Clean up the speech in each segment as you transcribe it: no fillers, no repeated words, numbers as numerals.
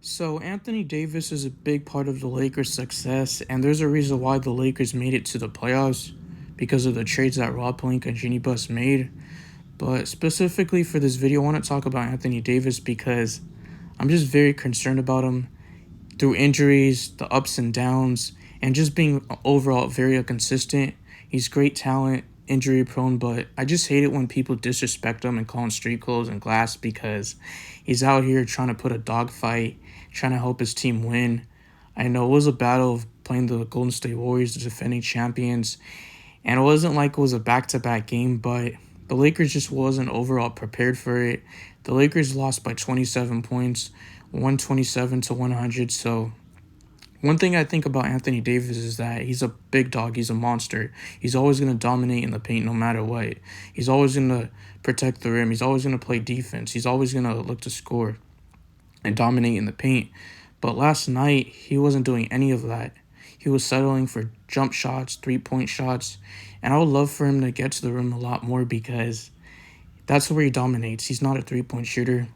So Anthony Davis is a big part of the Lakers' success, and there's a reason why the Lakers made it to the playoffs because of the trades that Rob Pelinka and Jeanie Buss made. But specifically for this video, I want to talk about Anthony Davis because I'm just very concerned about him through injuries, the ups and downs, and just being overall very inconsistent. He's great talent, injury prone, but I just hate it when people disrespect him and call him street clothes and glass because he's out here trying to put a dogfight, trying to help his team win. I know it was a battle of playing the Golden State Warriors, the defending champions, and it wasn't like it was a back-to-back game, but the Lakers just wasn't overall prepared for it. The Lakers lost by 27 points, 127 to 100. So one thing I think about Anthony Davis is that he's a big dog. He's a monster. He's always going to dominate in the paint no matter what. He's always going to protect the rim. He's always going to play defense. He's always going to look to score and dominate in the paint. But last night, he wasn't doing any of that. He was settling for jump shots, three-point shots, and I would love for him to get to the rim a lot more because that's where he dominates. He's not a three-point shooter,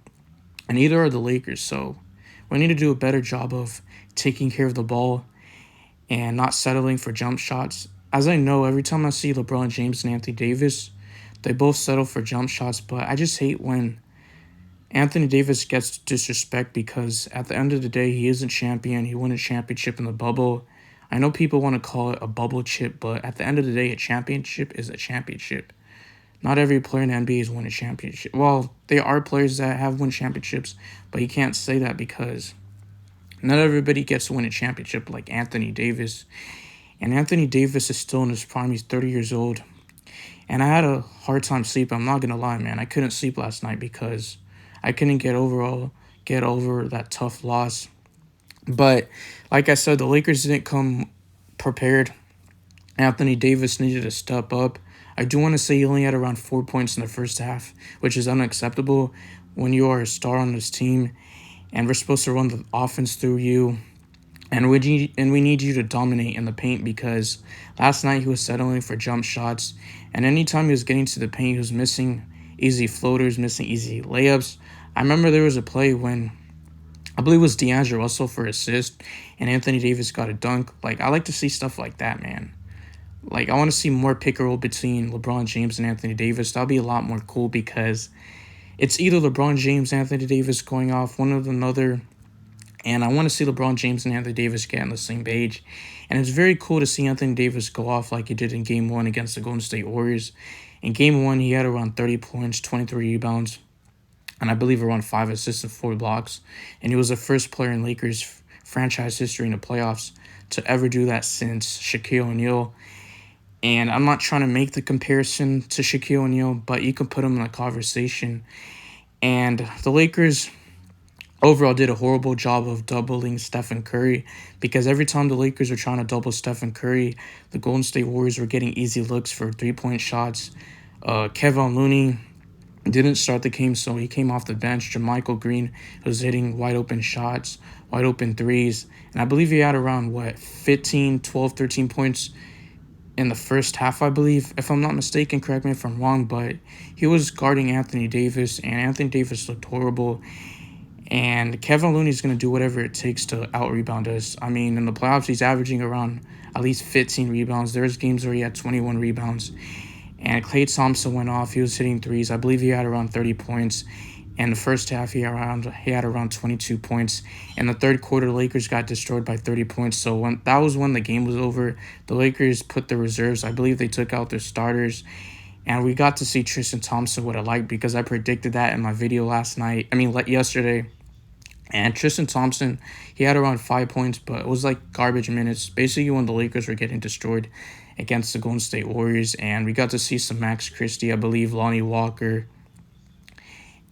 and neither are the Lakers. So we need to do a better job of taking care of the ball and not settling for jump shots. As I know, every time I see LeBron James and Anthony Davis, they both settle for jump shots, but I just hate when Anthony Davis gets disrespect because at the end of the day, he is a champion. He won a championship in the bubble. I know people want to call it a bubble chip, but at the end of the day, a championship is a championship. Not every player in the NBA has won a championship. Well, there are players that have won championships, but you can't say that because not everybody gets to win a championship like Anthony Davis. And Anthony Davis is still in his prime. He's 30 years old. And I had a hard time sleeping. I'm not going to lie, man. I couldn't sleep last night because I couldn't get over that tough loss. But like I said, the Lakers didn't come prepared. Anthony Davis needed to step up. I do want to say he only had around 4 points in the first half, which is unacceptable when you are a star on this team and we're supposed to run the offense through you. And we need you to dominate in the paint because last night he was settling for jump shots. And anytime he was getting to the paint, he was missing easy floaters, missing easy layups. I remember there was a play when I believe it was D'Angelo Russell for assist, and Anthony Davis got a dunk. Like, I like to see stuff like that, man. Like, I want to see more pick and roll between LeBron James and Anthony Davis. That'll be a lot more cool because it's either LeBron James, Anthony Davis going off one or another, and I want to see LeBron James and Anthony Davis get on the same page. And it's very cool to see Anthony Davis go off like he did in Game 1 against the Golden State Warriors. In Game 1, he had around 30 points, 23 rebounds, and I believe around 5 assists and 4 blocks. And he was the first player in Lakers franchise history in the playoffs to ever do that since Shaquille O'Neal. And I'm not trying to make the comparison to Shaquille O'Neal, but you can put him in a conversation. And the Lakers overall did a horrible job of doubling Stephen Curry because every time the Lakers were trying to double Stephen Curry, the Golden State Warriors were getting easy looks for three-point shots. Kevin Looney didn't start the game, so he came off the bench. JaMychal Green was hitting wide open shots, wide open threes. And I believe he had around, 15, 12, 13 points in the first half, I believe. If I'm not mistaken, correct me if I'm wrong, but he was guarding Anthony Davis, and Anthony Davis looked horrible. And Kevin Looney's going to do whatever it takes to out-rebound us. I mean, in the playoffs, he's averaging around at least 15 rebounds. There's games where he had 21 rebounds. And Klay Thompson went off. He was hitting threes. I believe he had around 30 points. And the first half, he had around 22 points. In the third quarter, the Lakers got destroyed by 30 points. So that was when the game was over. The Lakers put the reserves. I believe they took out their starters. And we got to see Tristan Thompson what I like because I predicted that in my video yesterday. And Tristan Thompson, he had around 5 points, but it was like garbage minutes. Basically, when the Lakers were getting destroyed against the Golden State Warriors. And we got to see some Max Christie, I believe, Lonnie Walker.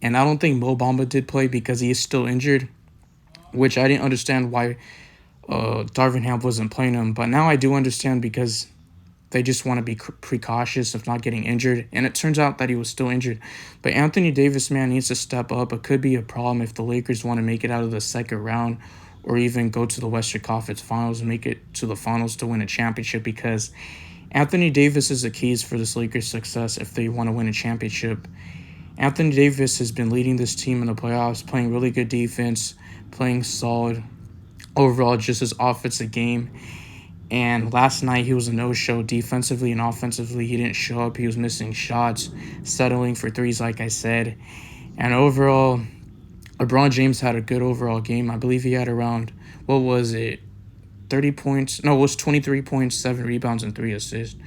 And I don't think Mo Bamba did play because he is still injured, which I didn't understand why Darvin Ham wasn't playing him. But now I do understand because they just want to be precautious of not getting injured. And it turns out that he was still injured. But Anthony Davis, man, needs to step up. It could be a problem if the Lakers want to make it out of the second round or even go to the Western Conference Finals and make it to the finals to win a championship because Anthony Davis is the keys for this Lakers' success if they want to win a championship. Anthony Davis has been leading this team in the playoffs, playing really good defense, playing solid. Overall, just his offensive game. And last night he was a no-show defensively and offensively. He didn't show up. He was missing shots, settling for threes, like I said. And overall, LeBron James had a good overall game. I believe he had around, what was it, 30 points? No, it was 23 points, 7 rebounds, and 3 assists.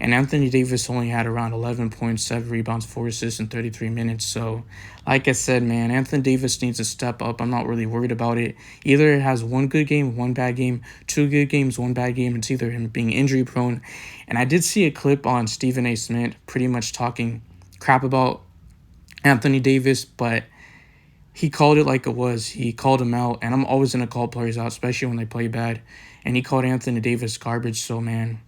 And Anthony Davis only had around 11 points, 7 rebounds, 4 assists in 33 minutes. So, like I said, man, Anthony Davis needs to step up. I'm not really worried about it. Either it has one good game, one bad game, 2 good games, 1 bad game. It's either him being injury prone. And I did see a clip on Stephen A. Smith pretty much talking crap about Anthony Davis, but he called it like it was. He called him out, and I'm always going to call players out, especially when they play bad. And he called Anthony Davis garbage, so man,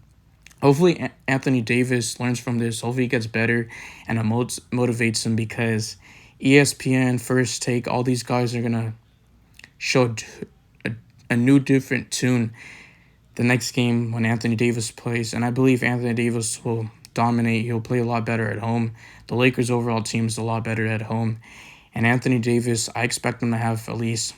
hopefully Anthony Davis learns from this. Hopefully he gets better and it motivates him, because ESPN, First Take, all these guys are going to show a new different tune the next game when Anthony Davis plays. And I believe Anthony Davis will dominate. He'll play a lot better at home. The Lakers' overall team is a lot better at home. And Anthony Davis, I expect him to have at least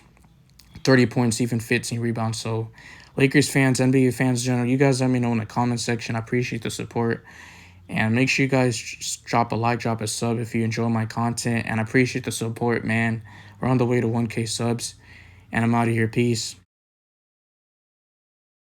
30 points, even 15 rebounds. So Lakers fans, NBA fans in general, you guys let me know in the comment section. I appreciate the support. And make sure you guys drop a like, drop a sub if you enjoy my content. And I appreciate the support, man. We're on the way to 1K subs. And I'm out of here. Peace.